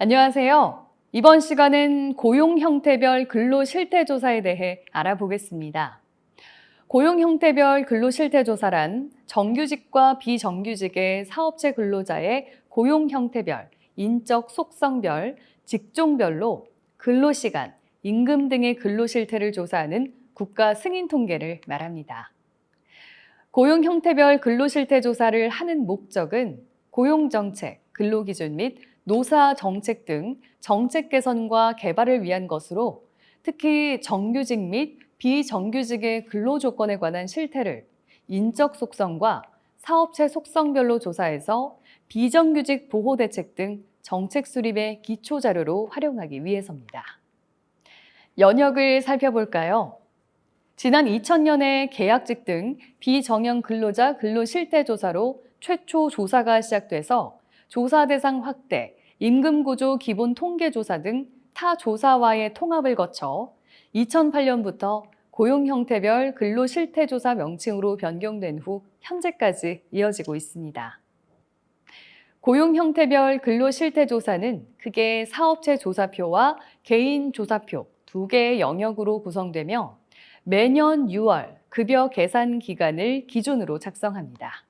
안녕하세요. 이번 시간은 고용 형태별 근로 실태 조사에 대해 알아보겠습니다. 고용 형태별 근로 실태 조사란 정규직과 비정규직의 사업체 근로자의 고용 형태별, 인적 속성별, 직종별로 근로시간, 임금 등의 근로 실태를 조사하는 국가 승인 통계를 말합니다. 고용 형태별 근로 실태 조사를 하는 목적은 고용 정책, 근로 기준 및 노사 정책 등 정책 개선과 개발을 위한 것으로 특히 정규직 및 비정규직의 근로 조건에 관한 실태를 인적 속성과 사업체 속성별로 조사해서 비정규직 보호 대책 등 정책 수립의 기초 자료로 활용하기 위해서입니다. 연역을 살펴볼까요? 지난 2000년에 계약직 등 비정형 근로자 근로 실태 조사로 최초 조사가 시작돼서 조사 대상 확대, 임금 구조 기본 통계 조사 등 타 조사와의 통합을 거쳐 2008년부터 고용 형태별 근로 실태 조사 명칭으로 변경된 후 현재까지 이어지고 있습니다. 고용 형태별 근로 실태 조사는 크게 사업체 조사표와 개인 조사표 두 개의 영역으로 구성되며 매년 6월 급여 계산 기간을 기준으로 작성합니다.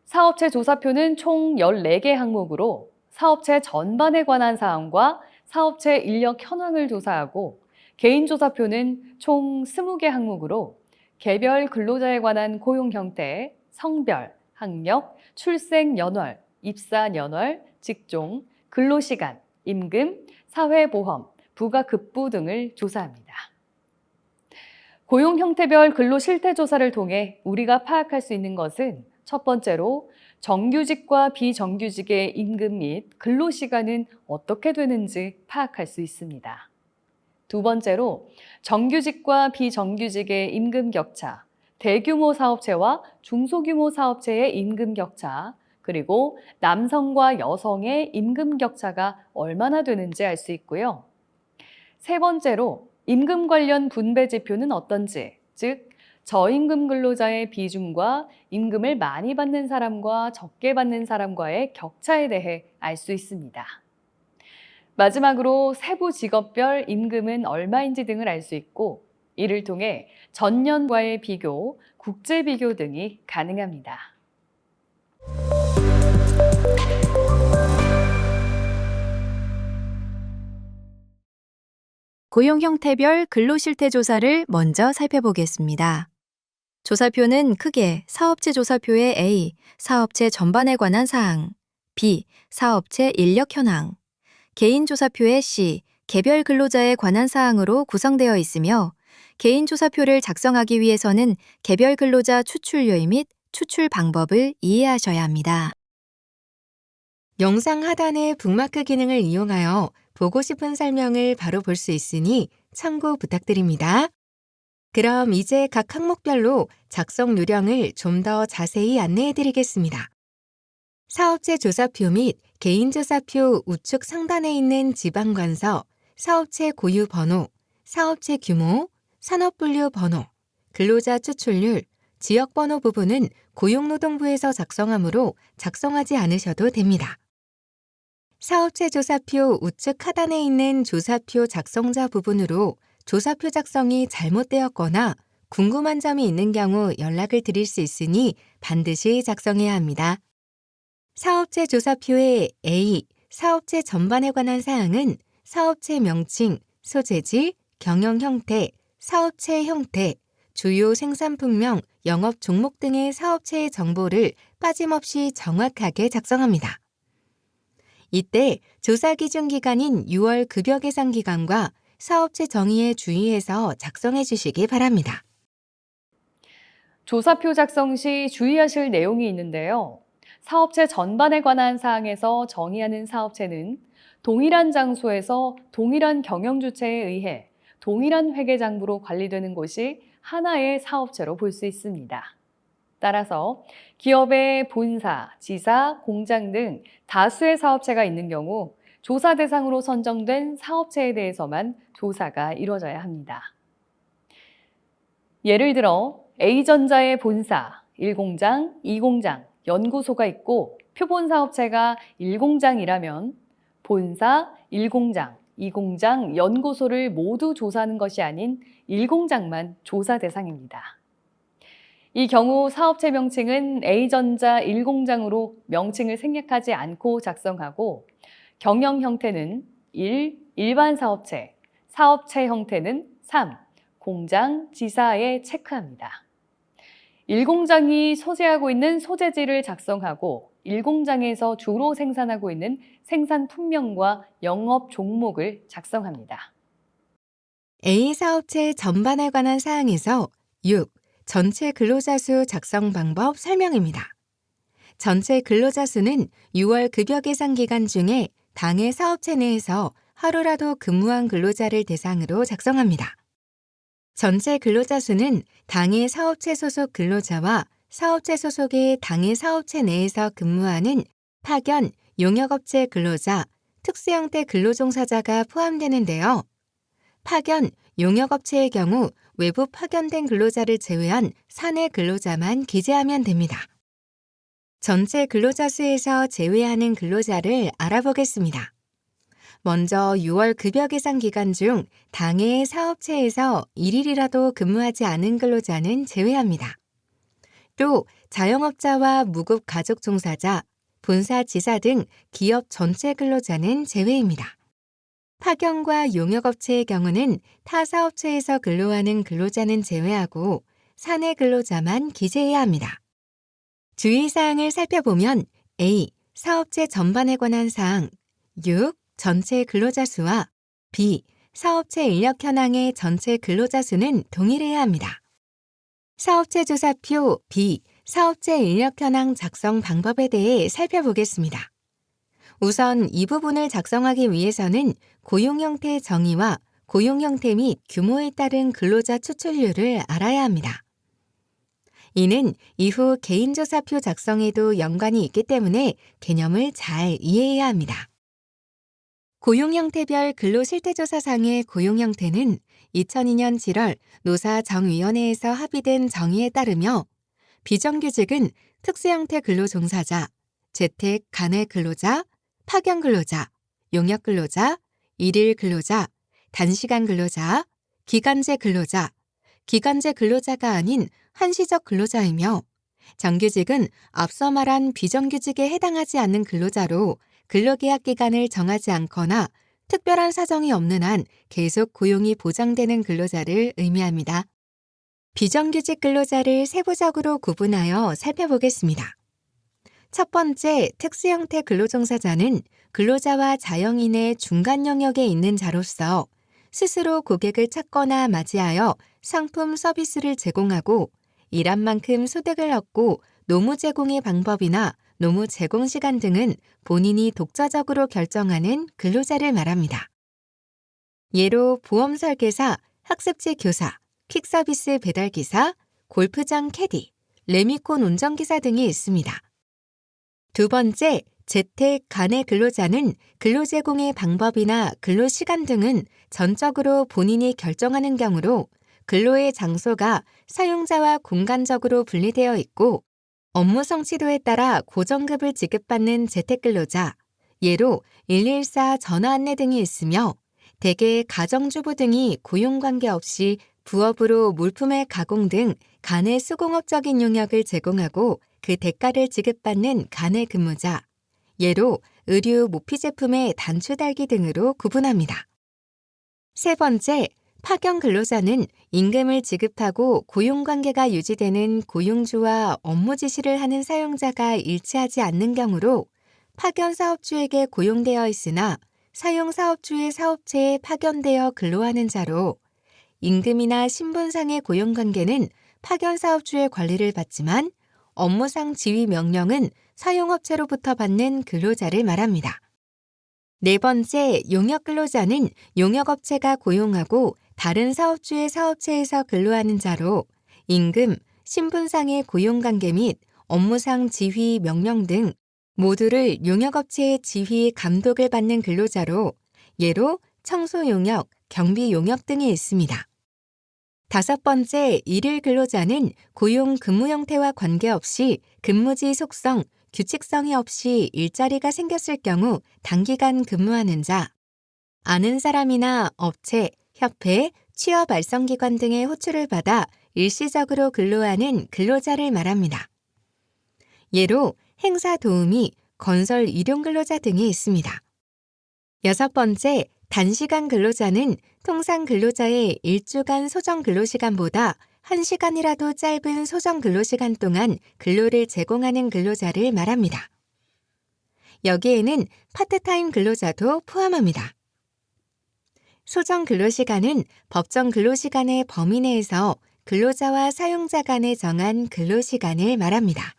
사업체 조사표는 총 14개 항목으로 사업체 전반에 관한 사항과 사업체 인력 현황을 조사하고 개인 조사표는 총 20개 항목으로 개별 근로자에 관한 고용 형태, 성별, 학력, 출생 연월, 입사 연월, 직종, 근로시간, 임금, 사회보험, 부가급부 등을 조사합니다. 고용 형태별 근로 실태 조사를 통해 우리가 파악할 수 있는 것은 첫 번째로 정규직과 비정규직의 임금 및 근로시간은 어떻게 되는지 파악할 수 있습니다. 두 번째로 정규직과 비정규직의 임금 격차, 대규모 사업체와 중소규모 사업체의 임금 격차, 그리고 남성과 여성의 임금 격차가 얼마나 되는지 알 수 있고요. 세 번째로 임금 관련 분배 지표는 어떤지, 즉 저임금 근로자의 비중과 임금을 많이 받는 사람과 적게 받는 사람과의 격차에 대해 알 수 있습니다. 마지막으로 세부 직업별 임금은 얼마인지 등을 알 수 있고 이를 통해 전년과의 비교, 국제 비교 등이 가능합니다. 고용 형태별 근로 실태 조사를 먼저 살펴보겠습니다. 조사표는 크게 사업체 조사표의 A, 사업체 전반에 관한 사항, B, 사업체 인력 현황, 개인 조사표의 C, 개별 근로자에 관한 사항으로 구성되어 있으며 개인 조사표를 작성하기 위해서는 개별 근로자 추출 요일 및 추출 방법을 이해하셔야 합니다. 영상 하단의 북마크 기능을 이용하여 보고 싶은 설명을 바로 볼 수 있으니 참고 부탁드립니다. 그럼 이제 각 항목별로 작성 요령을 좀 더 자세히 안내해 드리겠습니다. 사업체 조사표 및 개인 조사표 우측 상단에 있는 지방관서, 사업체 고유 번호, 사업체 규모, 산업분류 번호, 근로자 추출률, 지역번호 부분은 고용노동부에서 작성하므로 작성하지 않으셔도 됩니다. 사업체 조사표 우측 하단에 있는 조사표 작성자 부분으로 조사표 작성이 잘못되었거나 궁금한 점이 있는 경우 연락을 드릴 수 있으니 반드시 작성해야 합니다. 사업체 조사표의 A, 사업체 전반에 관한 사항은 사업체 명칭, 소재지, 경영 형태, 사업체 형태, 주요 생산품명, 영업 종목 등의 사업체의 정보를 빠짐없이 정확하게 작성합니다. 이때 조사 기준 기간인 6월 급여 계산 기간과 사업체 정의에 주의해서 작성해 주시기 바랍니다. 조사표 작성 시 주의하실 내용이 있는데요. 사업체 전반에 관한 사항에서 정의하는 사업체는 동일한 장소에서 동일한 경영 주체에 의해 동일한 회계장부로 관리되는 곳이 하나의 사업체로 볼 수 있습니다. 따라서 기업의 본사, 지사, 공장 등 다수의 사업체가 있는 경우 조사 대상으로 선정된 사업체에 대해서만 조사가 이루어져야 합니다. 예를 들어 A전자의 본사, 1공장, 2공장, 연구소가 있고 표본 사업체가 1공장이라면 본사, 1공장, 2공장, 연구소를 모두 조사하는 것이 아닌 1공장만 조사 대상입니다. 이 경우 사업체 명칭은 A전자 1공장으로 명칭을 생략하지 않고 작성하고 경영 형태는 1. 일반 사업체, 사업체 형태는 3. 공장, 지사에 체크합니다. 1공장이 소재하고 있는 소재지를 작성하고 1공장에서 주로 생산하고 있는 생산 품명과 영업 종목을 작성합니다. A 사업체 전반에 관한 사항에서 6. 전체 근로자 수 작성 방법 설명입니다. 전체 근로자 수는 6월 급여 계산 기간 중에 당해 사업체 내에서 하루라도 근무한 근로자를 대상으로 작성합니다. 전체 근로자 수는 당해 사업체 소속 근로자와 사업체 소속의 당해 사업체 내에서 근무하는 파견, 용역업체 근로자, 특수형태 근로종사자가 포함되는데요. 파견, 용역업체의 경우 외부 파견된 근로자를 제외한 사내 근로자만 기재하면 됩니다. 전체 근로자 수에서 제외하는 근로자를 알아보겠습니다. 먼저 6월 급여 계산 기간 중 당해 사업체에서 1일이라도 근무하지 않은 근로자는 제외합니다. 또 자영업자와 무급 가족 종사자, 본사 지사 등 기업 전체 근로자는 제외입니다. 파견과 용역업체의 경우는 타 사업체에서 근로하는 근로자는 제외하고 사내 근로자만 기재해야 합니다. 주의사항을 살펴보면 A. 사업체 전반에 관한 사항 6. 전체 근로자 수와 B. 사업체 인력 현황의 전체 근로자 수는 동일해야 합니다. 사업체 조사표 B. 사업체 인력 현황 작성 방법에 대해 살펴보겠습니다. 우선 이 부분을 작성하기 위해서는 고용 형태 정의와 고용 형태 및 규모에 따른 근로자 추출률을 알아야 합니다. 이는 이후 개인조사표 작성에도 연관이 있기 때문에 개념을 잘 이해해야 합니다. 고용 형태별 근로실태조사상의 고용 형태는 2002년 7월 노사정위원회에서 합의된 정의에 따르며 비정규직은 특수형태 근로종사자, 재택 간헐 근로자, 파견 근로자, 용역 근로자, 일일 근로자, 단시간 근로자, 기간제 근로자, 기간제 근로자가 아닌 한시적 근로자이며 정규직은 앞서 말한 비정규직에 해당하지 않는 근로자로 근로계약 기간을 정하지 않거나 특별한 사정이 없는 한 계속 고용이 보장되는 근로자를 의미합니다. 비정규직 근로자를 세부적으로 구분하여 살펴보겠습니다. 첫 번째, 특수형태 근로종사자는 근로자와 자영인의 중간 영역에 있는 자로서 스스로 고객을 찾거나 맞이하여 상품 서비스를 제공하고 일한 만큼 소득을 얻고 노무 제공의 방법이나 노무 제공 시간 등은 본인이 독자적으로 결정하는 근로자를 말합니다. 예로 보험 설계사, 학습지 교사, 퀵서비스 배달기사, 골프장 캐디, 레미콘 운전기사 등이 있습니다. 두 번째, 재택 간의 근로자는 근로 제공의 방법이나 근로 시간 등은 전적으로 본인이 결정하는 경우로 근로의 장소가 사용자와 공간적으로 분리되어 있고 업무 성취도에 따라 고정급을 지급받는 재택근로자, 예로 114 전화 안내 등이 있으며 대개 가정주부 등이 고용관계 없이 부업으로 물품의 가공 등 간의 수공업적인 용역을 제공하고 그 대가를 지급받는 간의 근무자, 예로 의류, 모피 제품의 단추 달기 등으로 구분합니다. 세 번째, 파견 근로자는 임금을 지급하고 고용관계가 유지되는 고용주와 업무 지시를 하는 사용자가 일치하지 않는 경우로 파견 사업주에게 고용되어 있으나 사용 사업주의 사업체에 파견되어 근로하는 자로 임금이나 신분상의 고용관계는 파견 사업주의 관리를 받지만 업무상 지휘 명령은 사용업체로부터 받는 근로자를 말합니다. 네 번째, 용역 근로자는 용역업체가 고용하고 다른 사업주의 사업체에서 근로하는 자로 임금, 신분상의 고용관계 및 업무상 지휘 명령 등 모두를 용역업체의 지휘 감독을 받는 근로자로 예로 청소용역, 경비용역 등이 있습니다. 다섯 번째, 일일 근로자는 고용 근무 형태와 관계없이 근무지 속성, 규칙성이 없이 일자리가 생겼을 경우 단기간 근무하는 자, 아는 사람이나 업체, 협회, 취업 알선기관 등의 호출을 받아 일시적으로 근로하는 근로자를 말합니다. 예로 행사 도우미, 건설 일용 근로자 등이 있습니다. 6번째, 단시간 근로자는 통상 근로자의 일주간 소정 근로시간보다 1시간이라도 짧은 소정 근로시간 동안 근로를 제공하는 근로자를 말합니다. 여기에는 파트타임 근로자도 포함합니다. 소정 근로시간은 법정 근로시간의 범위 내에서 근로자와 사용자 간에 정한 근로시간을 말합니다.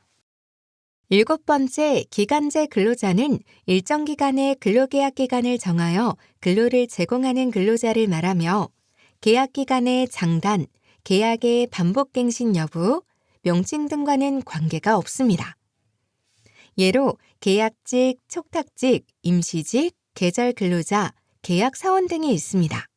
7번째, 기간제 근로자는 일정 기간의 근로계약 기간을 정하여 근로를 제공하는 근로자를 말하며 계약 기간의 장단, 계약의 반복갱신 여부, 명칭 등과는 관계가 없습니다. 예로 계약직, 촉탁직, 임시직, 계절 근로자, 계약 사원 등이 있습니다.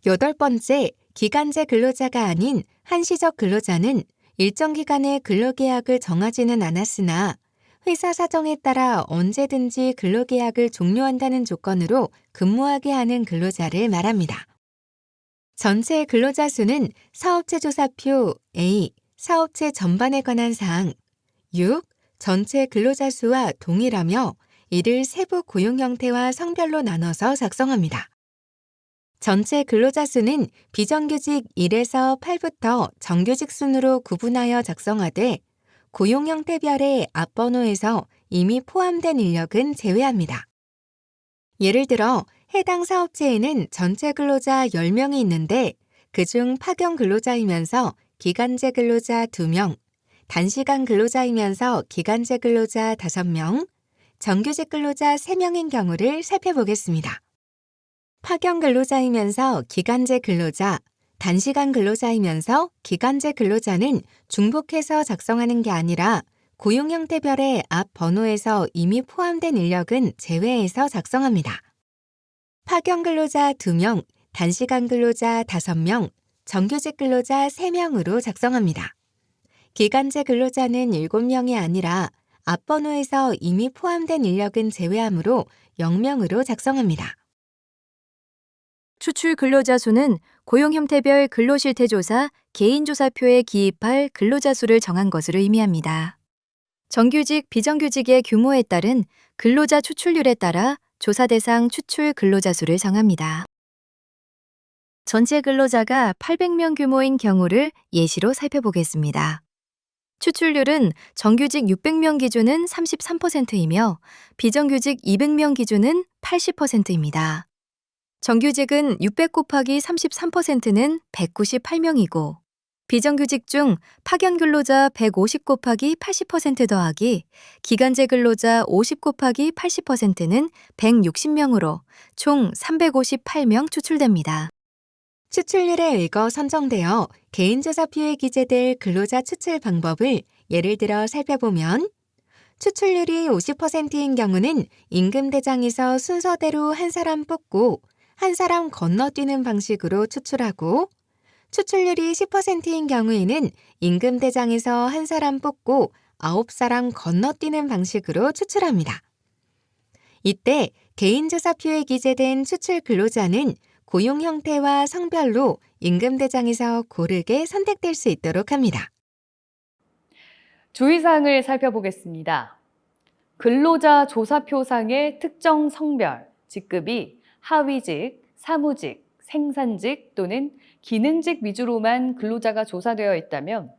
8번째, 기간제 근로자가 아닌 한시적 근로자는 일정 기간의 근로계약을 정하지는 않았으나 회사 사정에 따라 언제든지 근로계약을 종료한다는 조건으로 근무하게 하는 근로자를 말합니다. 전체 근로자 수는 사업체 조사표 A, 사업체 전반에 관한 사항 6, 전체 근로자 수와 동일하며 이를 세부 고용 형태와 성별로 나눠서 작성합니다. 전체 근로자 수는 비정규직 1에서 8부터 정규직 순으로 구분하여 작성하되 고용 형태별의 앞번호에서 이미 포함된 인력은 제외합니다. 예를 들어 해당 사업체에는 전체 근로자 10명이 있는데 그중 파견 근로자이면서 기간제 근로자 2명, 단시간 근로자이면서 기간제 근로자 5명, 정규직 근로자 3명인 경우를 살펴보겠습니다. 파견 근로자이면서 기간제 근로자, 단시간 근로자이면서 기간제 근로자는 중복해서 작성하는 게 아니라 고용 형태별의 앞 번호에서 이미 포함된 인력은 제외해서 작성합니다. 파견 근로자 2명, 단시간 근로자 5명, 정규직 근로자 3명으로 작성합니다. 기간제 근로자는 7명이 아니라 앞 번호에서 이미 포함된 인력은 제외하므로 0명으로 작성합니다. 추출 근로자 수는 고용 형태별 근로실태조사 개인조사표에 기입할 근로자 수를 정한 것으로 의미합니다. 정규직, 비정규직의 규모에 따른 근로자 추출률에 따라 조사 대상 추출 근로자 수를 정합니다. 전체 근로자가 800명 규모인 경우를 예시로 살펴보겠습니다. 추출률은 정규직 600명 기준은 33%이며 비정규직 200명 기준은 80%입니다. 정규직은 600 곱하기 33%는 198명이고 비정규직 중 파견 근로자 150 곱하기 80% 더하기 기간제 근로자 50 곱하기 80%는 160명으로 총 358명 추출됩니다. 추출률에 의거 선정되어 개인조사표에 기재될 근로자 추출 방법을 예를 들어 살펴보면 추출률이 50%인 경우는 임금대장에서 순서대로 한 사람 뽑고 한 사람 건너뛰는 방식으로 추출하고 추출률이 10%인 경우에는 임금대장에서 한 사람 뽑고 9사람 건너뛰는 방식으로 추출합니다. 이때 개인조사표에 기재된 추출 근로자는 고용 형태와 성별로 임금대장에서 고르게 선택될 수 있도록 합니다. 주의사항을 살펴보겠습니다. 근로자 조사표상의 특정 성별, 직급이 하위직, 사무직, 생산직 또는 기능직 위주로만 근로자가 조사되어 있다면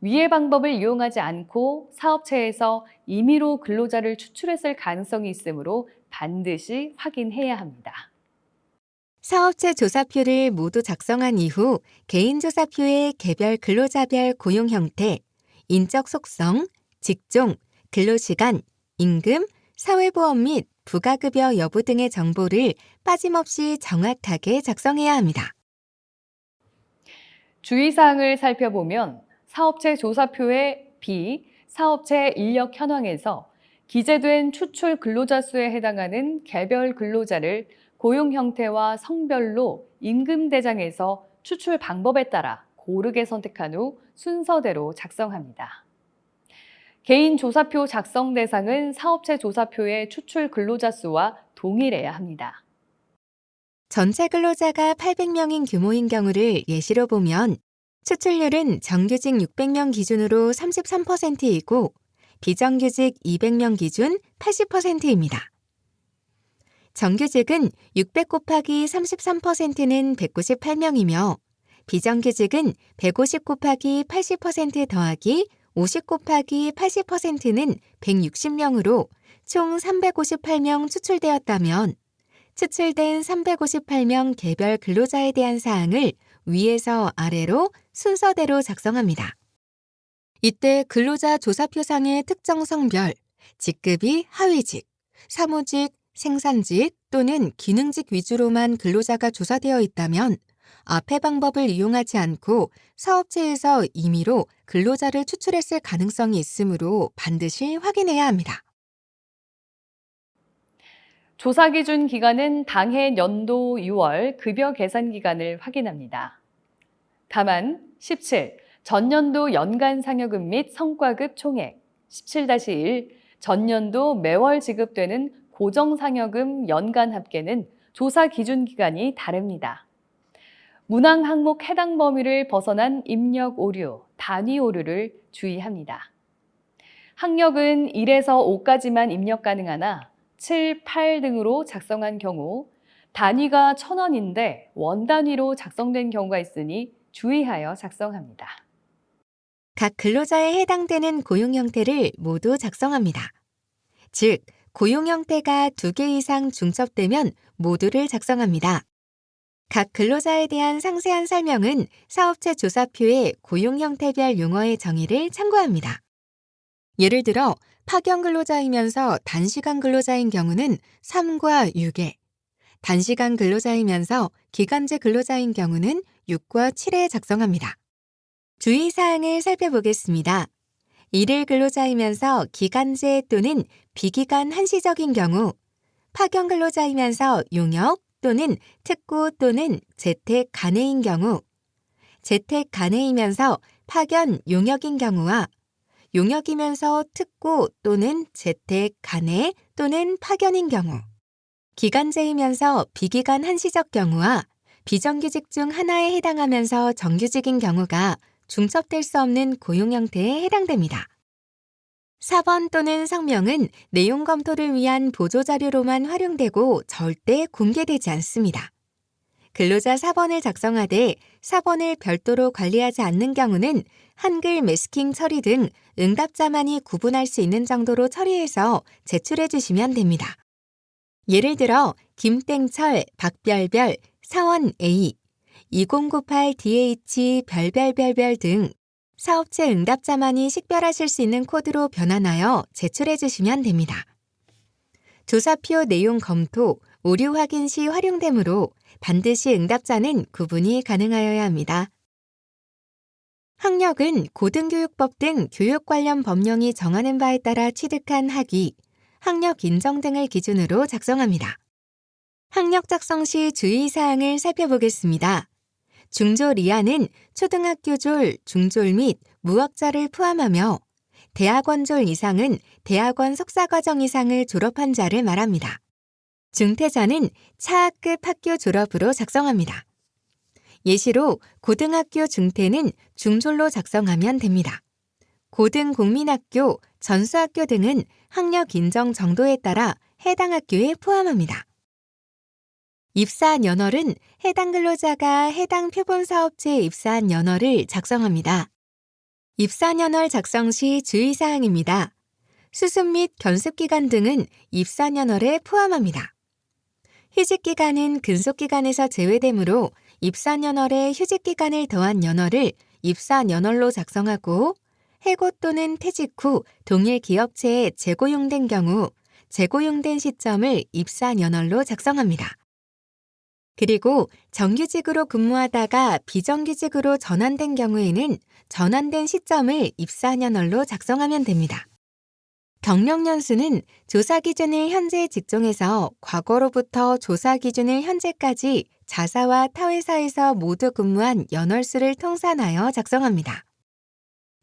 위의 방법을 이용하지 않고 사업체에서 임의로 근로자를 추출했을 가능성이 있으므로 반드시 확인해야 합니다. 사업체 조사표를 모두 작성한 이후 개인조사표의 개별 근로자별 고용 형태, 인적 속성, 직종, 근로시간, 임금, 사회보험 및 부가급여 여부 등의 정보를 빠짐없이 정확하게 작성해야 합니다. 주의사항을 살펴보면 사업체 조사표의 B, 사업체 인력 현황에서 기재된 추출 근로자 수에 해당하는 개별 근로자를 고용 형태와 성별로 임금 대장에서 추출 방법에 따라 고르게 선택한 후 순서대로 작성합니다. 개인 조사표 작성 대상은 사업체 조사표의 추출 근로자 수와 동일해야 합니다. 전체 근로자가 800명인 규모인 경우를 예시로 보면 추출률은 정규직 600명 기준으로 33%이고 비정규직 200명 기준 80%입니다. 정규직은 600 곱하기 33%는 198명이며 비정규직은 150 곱하기 80% 더하기 50 곱하기 80%는 160명으로 총 358명 추출되었다면 추출된 358명 개별 근로자에 대한 사항을 위에서 아래로 순서대로 작성합니다. 이때 근로자 조사표상의 특정 성별, 직급이 하위직, 사무직, 생산직 또는 기능직 위주로만 근로자가 조사되어 있다면 앞의 방법을 이용하지 않고 사업체에서 임의로 근로자를 추출했을 가능성이 있으므로 반드시 확인해야 합니다. 조사 기준 기간은 당해 연도 6월 급여 계산 기간을 확인합니다. 다만 17. 전년도 연간 상여금 및 성과급 총액 17-1. 전년도 매월 지급되는 고정상여금 연간 합계는 조사 기준 기간이 다릅니다. 문항 항목 해당 범위를 벗어난 입력 오류, 단위 오류를 주의합니다. 학력은 1에서 5까지만 입력 가능하나 7, 8 등으로 작성한 경우 단위가 1,000원인데 원 단위로 작성된 경우가 있으니 주의하여 작성합니다. 각 근로자에 해당되는 고용 형태를 모두 작성합니다. 즉, 고용 형태가 2개 이상 중첩되면 모두를 작성합니다. 각 근로자에 대한 상세한 설명은 사업체 조사표의 고용 형태별 용어의 정의를 참고합니다. 예를 들어 파견 근로자이면서 단시간 근로자인 경우는 3과 6에, 단시간 근로자이면서 기간제 근로자인 경우는 6과 7에 작성합니다. 주의사항을 살펴보겠습니다. 일일 근로자이면서 기간제 또는 비기간 한시적인 경우, 파견 근로자이면서 용역 또는 특고 또는 재택 간해인 경우, 재택 간해이면서 파견 용역인 경우와 용역이면서 특고 또는 재택 간해 또는 파견인 경우, 기간제이면서 비기간 한시적 경우와 비정규직 중 하나에 해당하면서 정규직인 경우가 중첩될 수 없는 고용 형태에 해당됩니다. 사본 또는 성명은 내용 검토를 위한 보조자료로만 활용되고 절대 공개되지 않습니다. 근로자 사본을 작성하되 사본을 별도로 관리하지 않는 경우는 한글 매스킹 처리 등 응답자만이 구분할 수 있는 정도로 처리해서 제출해 주시면 됩니다. 예를 들어 김땡철, 박별별, 사원 A, 2098DH 별별별별 등 사업체 응답자만이 식별하실 수 있는 코드로 변환하여 제출해 주시면 됩니다. 조사표 내용 검토, 오류 확인 시 활용되므로 반드시 응답자는 구분이 가능하여야 합니다. 학력은 고등교육법 등 교육 관련 법령이 정하는 바에 따라 취득한 학위, 학력 인정 등을 기준으로 작성합니다. 학력 작성 시 주의사항을 살펴보겠습니다. 중졸 이하는 초등학교졸, 중졸 및 무학자를 포함하며 대학원졸 이상은 대학원 석사과정 이상을 졸업한 자를 말합니다. 중퇴자는 차학급 학교 졸업으로 작성합니다. 예시로 고등학교 중퇴는 중졸로 작성하면 됩니다. 고등국민학교, 전수학교 등은 학력 인정 정도에 따라 해당 학교에 포함합니다. 입사 연월은 해당 근로자가 해당 표본사업체에 입사한 연월을 작성합니다. 입사 연월 작성 시 주의사항입니다. 수습 및 견습기간 등은 입사 연월에 포함합니다. 휴직기간은 근속기간에서 제외되므로 입사 연월에 휴직기간을 더한 연월을 입사 연월로 작성하고 해고 또는 퇴직 후 동일 기업체에 재고용된 경우 재고용된 시점을 입사 연월로 작성합니다. 그리고 정규직으로 근무하다가 비정규직으로 전환된 경우에는 전환된 시점을 입사 연월로 작성하면 됩니다. 경력 연수는 조사 기준을 현재 직종에서 과거로부터 조사 기준을 현재까지 자사와 타회사에서 모두 근무한 연월수를 통산하여 작성합니다.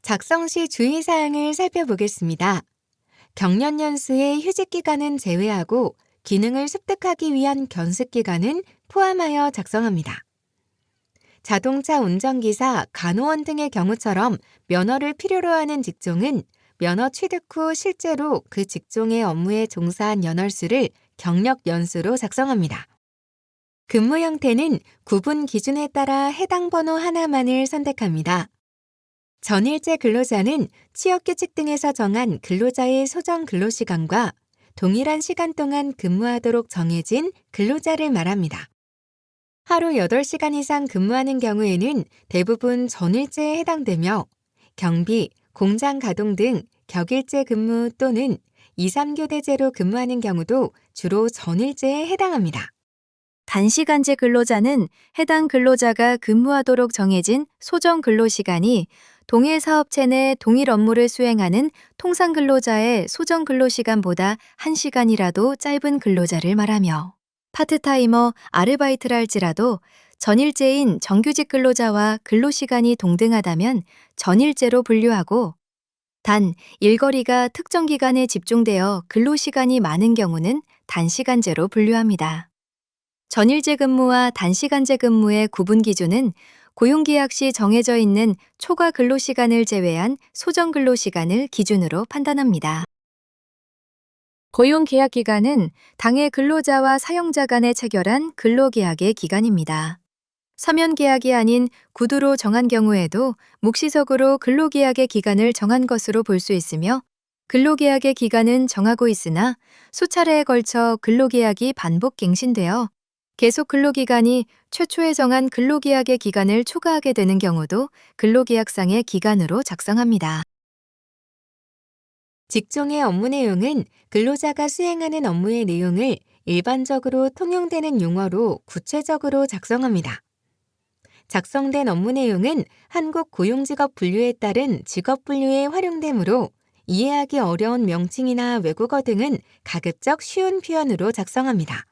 작성 시 주의사항을 살펴보겠습니다. 경련연수의 휴직기간은 제외하고 기능을 습득하기 위한 견습기간은 포함하여 작성합니다. 자동차 운전기사, 간호원 등의 경우처럼 면허를 필요로 하는 직종은 면허 취득 후 실제로 그 직종의 업무에 종사한 연월수를 경력 연수로 작성합니다. 근무 형태는 구분 기준에 따라 해당 번호 하나만을 선택합니다. 전일제 근로자는 취업규칙 등에서 정한 근로자의 소정 근로시간과 동일한 시간 동안 근무하도록 정해진 근로자를 말합니다. 하루 8시간 이상 근무하는 경우에는 대부분 전일제에 해당되며 경비, 공장 가동 등 격일제 근무 또는 2, 3교대제로 근무하는 경우도 주로 전일제에 해당합니다. 단시간제 근로자는 해당 근로자가 근무하도록 정해진 소정 근로시간이 동일 사업체 내 동일 업무를 수행하는 통상 근로자의 소정 근로시간보다 1시간이라도 짧은 근로자를 말하며 파트타이머, 아르바이트를 할지라도 전일제인 정규직 근로자와 근로시간이 동등하다면 전일제로 분류하고 단 일거리가 특정 기간에 집중되어 근로시간이 많은 경우는 단시간제로 분류합니다. 전일제 근무와 단시간제 근무의 구분 기준은 고용계약 시 정해져 있는 초과 근로시간을 제외한 소정 근로시간을 기준으로 판단합니다. 고용계약 기간은 당해 근로자와 사용자 간에 체결한 근로계약의 기간입니다. 서면계약이 아닌 구두로 정한 경우에도 묵시적으로 근로계약의 기간을 정한 것으로 볼 수 있으며 근로계약의 기간은 정하고 있으나 수차례에 걸쳐 근로계약이 반복 갱신되어 계속 근로기간이 최초에 정한 근로계약의 기간을 초과하게 되는 경우도 근로계약상의 기간으로 작성합니다. 직종의 업무 내용은 근로자가 수행하는 업무의 내용을 일반적으로 통용되는 용어로 구체적으로 작성합니다. 작성된 업무 내용은 한국 고용직업 분류에 따른 직업 분류에 활용되므로 이해하기 어려운 명칭이나 외국어 등은 가급적 쉬운 표현으로 작성합니다.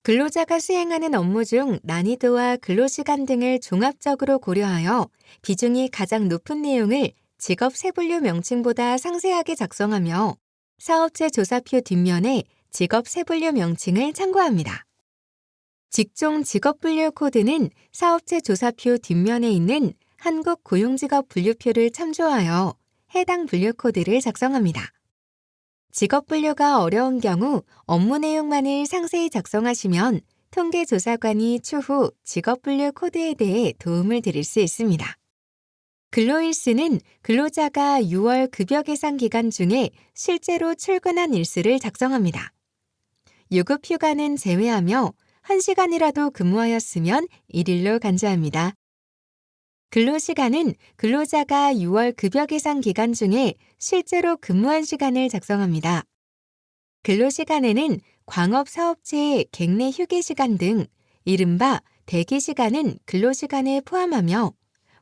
근로자가 수행하는 업무 중 난이도와 근로시간 등을 종합적으로 고려하여 비중이 가장 높은 내용을 직업 세분류 명칭보다 상세하게 작성하며 사업체 조사표 뒷면에 직업 세분류 명칭을 참고합니다. 직종 직업분류 코드는 사업체 조사표 뒷면에 있는 한국 고용직업 분류표를 참조하여 해당 분류 코드를 작성합니다. 직업 분류가 어려운 경우 업무 내용만을 상세히 작성하시면 통계조사관이 추후 직업 분류 코드에 대해 도움을 드릴 수 있습니다. 근로일수는 근로자가 6월 급여 계산 기간 중에 실제로 출근한 일수를 작성합니다. 유급휴가는 제외하며 1시간이라도 근무하였으면 1일로 간주합니다. 근로시간은 근로자가 6월 급여 계산 기간 중에 실제로 근무한 시간을 작성합니다. 근로시간에는 광업사업체의 객내 휴게시간 등 이른바 대기시간은 근로시간에 포함하며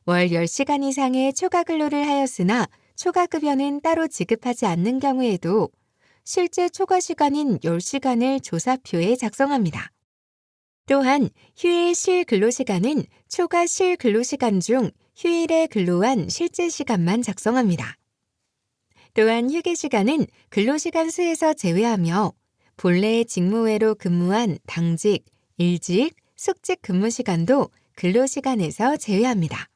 월 10시간 이상의 초과근로를 하였으나 초과급여는 따로 지급하지 않는 경우에도 실제 초과시간인 10시간을 조사표에 작성합니다. 또한 휴일 실 근로시간은 초과 실 근로시간 중 휴일에 근로한 실제 시간만 작성합니다. 또한 휴게시간은 근로시간 수에서 제외하며 본래의 직무 외로 근무한 당직, 일직, 숙직 근무 시간도 근로시간에서 제외합니다.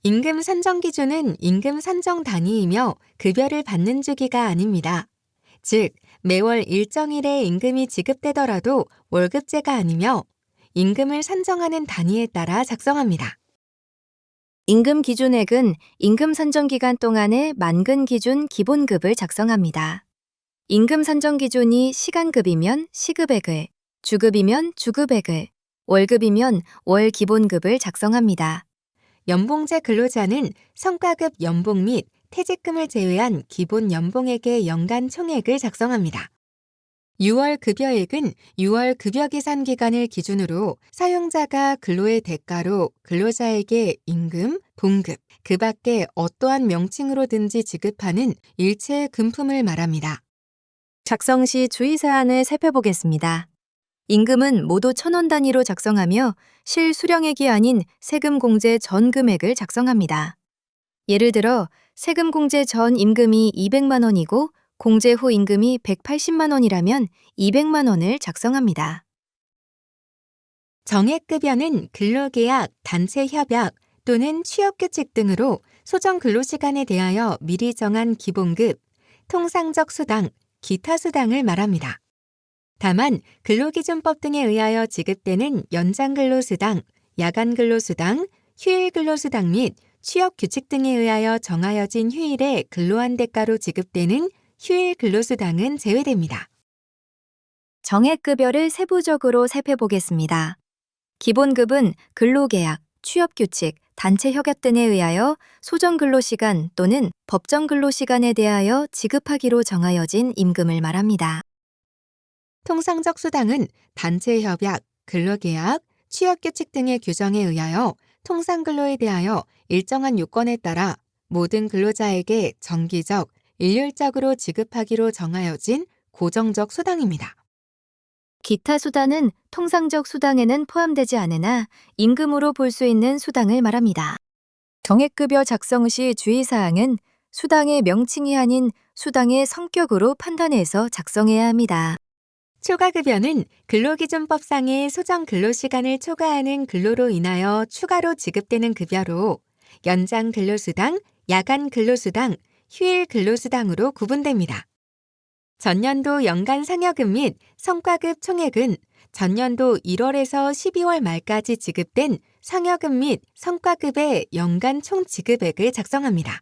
임금 산정 기준은 임금 산정 단위이며 급여를 받는 주기가 아닙니다. 즉, 매월 일정일에 임금이 지급되더라도 월급제가 아니며 임금을 산정하는 단위에 따라 작성합니다. 임금 기준액은 임금 산정 기간 동안의 만근 기준 기본급을 작성합니다. 임금 산정 기준이 시간급이면 시급액을, 주급이면 주급액을, 월급이면 월 기본급을 작성합니다. 연봉제 근로자는 성과급 연봉 및 퇴직금을 제외한 기본 연봉액의 연간 총액을 작성합니다. 6월 급여액은 6월 급여 계산 기간을 기준으로 사용자가 근로의 대가로 근로자에게 임금, 봉급, 그 밖에 어떠한 명칭으로든지 지급하는 일체의 금품을 말합니다. 작성 시 주의사항을 살펴보겠습니다. 임금은 모두 1,000원 단위로 작성하며 실수령액이 아닌 세금 공제 전 금액을 작성합니다. 예를 들어 세금 공제 전 임금이 200만 원이고 공제 후 임금이 180만 원이라면 200만 원을 작성합니다. 정액급여는 근로계약, 단체협약 또는 취업규칙 등으로 소정 근로시간에 대하여 미리 정한 기본급, 통상적 수당, 기타 수당을 말합니다. 다만 근로기준법 등에 의하여 지급되는 연장근로수당, 야간근로수당, 휴일근로수당 및 취업규칙 등에 의하여 정하여진 휴일에 근로한 대가로 지급되는 휴일근로수당은 제외됩니다. 정액급여를 세부적으로 살펴보겠습니다. 기본급은 근로계약, 취업규칙, 단체협약 등에 의하여 소정근로시간 또는 법정근로시간에 대하여 지급하기로 정하여진 임금을 말합니다. 통상적 수당은 단체협약, 근로계약, 취업규칙 등의 규정에 의하여 통상근로에 대하여 일정한 요건에 따라 모든 근로자에게 정기적, 일률적으로 지급하기로 정하여진 고정적 수당입니다. 기타 수당은 통상적 수당에는 포함되지 않으나 임금으로 볼 수 있는 수당을 말합니다. 정액급여 작성 시 주의사항은 수당의 명칭이 아닌 수당의 성격으로 판단해서 작성해야 합니다. 초과급여는 근로기준법상의 소정 근로시간을 초과하는 근로로 인하여 추가로 지급되는 급여로 연장 근로수당, 야간 근로수당, 휴일 근로수당으로 구분됩니다. 전년도 연간 상여금 및 성과급 총액은 전년도 1월에서 12월 말까지 지급된 상여금 및 성과급의 연간 총 지급액을 작성합니다.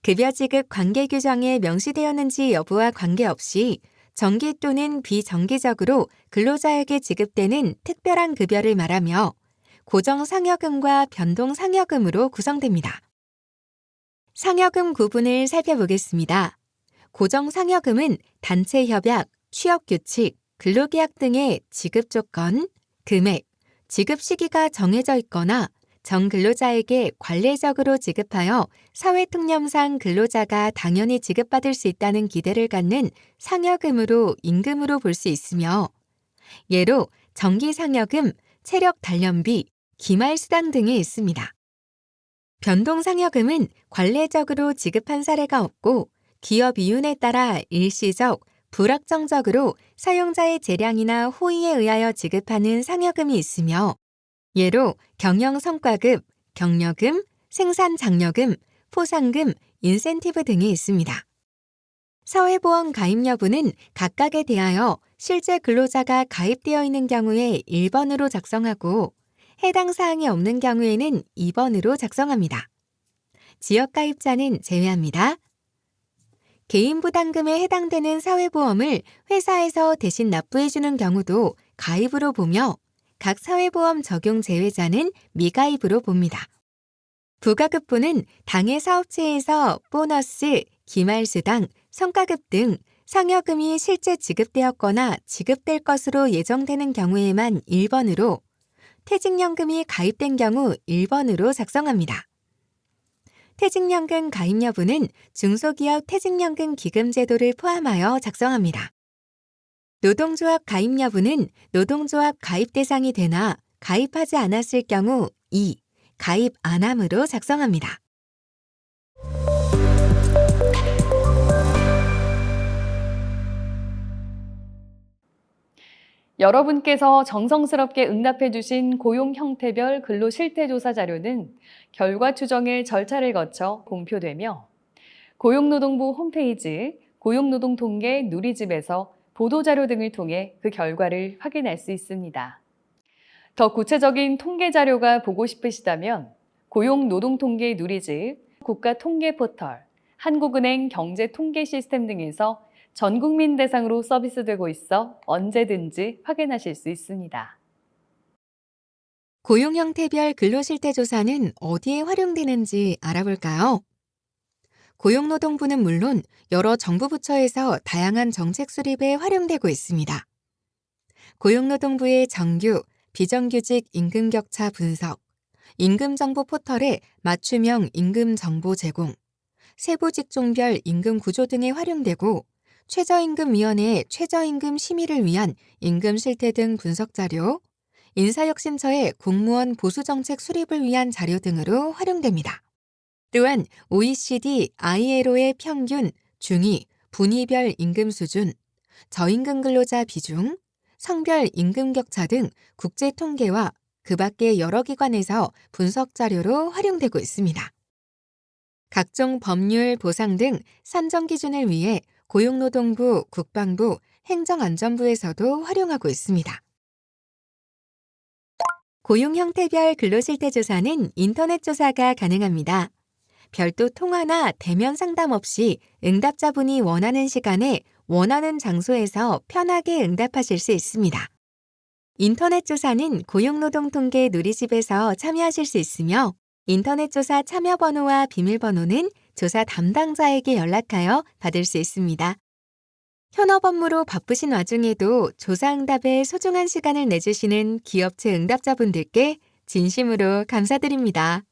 급여 지급 관계 규정에 명시되었는지 여부와 관계없이 정기 또는 비정기적으로 근로자에게 지급되는 특별한 급여를 말하며 고정 상여금과 변동 상여금으로 구성됩니다. 상여금 구분을 살펴보겠습니다. 고정 상여금은 단체협약, 취업규칙, 근로계약 등의 지급 조건, 금액, 지급 시기가 정해져 있거나 전 근로자에게 관례적으로 지급하여 사회통념상 근로자가 당연히 지급받을 수 있다는 기대를 갖는 상여금으로 임금으로 볼 수 있으며 예로 정기상여금, 체력단련비, 기말수당 등이 있습니다. 변동상여금은 관례적으로 지급한 사례가 없고 기업 이윤에 따라 일시적, 불확정적으로 사용자의 재량이나 호의에 의하여 지급하는 상여금이 있으며 예로 경영성과급, 격려금, 생산장려금, 포상금, 인센티브 등이 있습니다. 사회보험 가입 여부는 각각에 대하여 실제 근로자가 가입되어 있는 경우에 1번으로 작성하고 해당 사항이 없는 경우에는 2번으로 작성합니다. 지역가입자는 제외합니다. 개인부담금에 해당되는 사회보험을 회사에서 대신 납부해주는 경우도 가입으로 보며 각 사회보험 적용 제외자는 미가입으로 봅니다. 부가급부는 당해 사업체에서 보너스, 기말수당, 성과급 등 상여금이 실제 지급되었거나 지급될 것으로 예정되는 경우에만 1번으로 퇴직연금이 가입된 경우 1번으로 작성합니다. 퇴직연금 가입 여부는 중소기업 퇴직연금 기금 제도를 포함하여 작성합니다. 노동조합 가입 여부는 노동조합 가입 대상이 되나 가입하지 않았을 경우 2. 가입 안함으로 작성합니다. 여러분께서 정성스럽게 응답해 주신 고용 형태별 근로 실태 조사 자료는 결과 추정의 절차를 거쳐 공표되며 고용노동부 홈페이지 고용노동통계 누리집에서 보도자료 등을 통해 그 결과를 확인할 수 있습니다. 더 구체적인 통계 자료가 보고 싶으시다면 고용노동통계 누리집, 국가통계포털, 한국은행 경제통계시스템 등에서 전 국민 대상으로 서비스되고 있어 언제든지 확인하실 수 있습니다. 고용 형태별 근로실태 조사는 어디에 활용되는지 알아볼까요? 고용노동부는 물론 여러 정부 부처에서 다양한 정책 수립에 활용되고 있습니다. 고용노동부의 정규, 비정규직 임금격차 분석, 임금정보 포털의 맞춤형 임금정보 제공, 세부 직종별 임금 구조 등에 활용되고 최저임금위원회의 최저임금 심의를 위한 임금 실태 등 분석 자료, 인사혁신처의 공무원 보수정책 수립을 위한 자료 등으로 활용됩니다. 또한 OECD ILO의 평균, 중위, 분위별 임금 수준, 저임금 근로자 비중, 성별 임금 격차 등 국제 통계와 그 밖의 여러 기관에서 분석 자료로 활용되고 있습니다. 각종 법률, 보상 등 산정 기준을 위해 고용노동부, 국방부, 행정안전부에서도 활용하고 있습니다. 고용 형태별 근로실태 조사는 인터넷 조사가 가능합니다. 별도 통화나 대면 상담 없이 응답자분이 원하는 시간에 원하는 장소에서 편하게 응답하실 수 있습니다. 인터넷 조사는 고용노동통계 누리집에서 참여하실 수 있으며 인터넷 조사 참여 번호와 비밀번호는 조사 담당자에게 연락하여 받을 수 있습니다. 현업 업무로 바쁘신 와중에도 조사 응답에 소중한 시간을 내주시는 기업체 응답자분들께 진심으로 감사드립니다.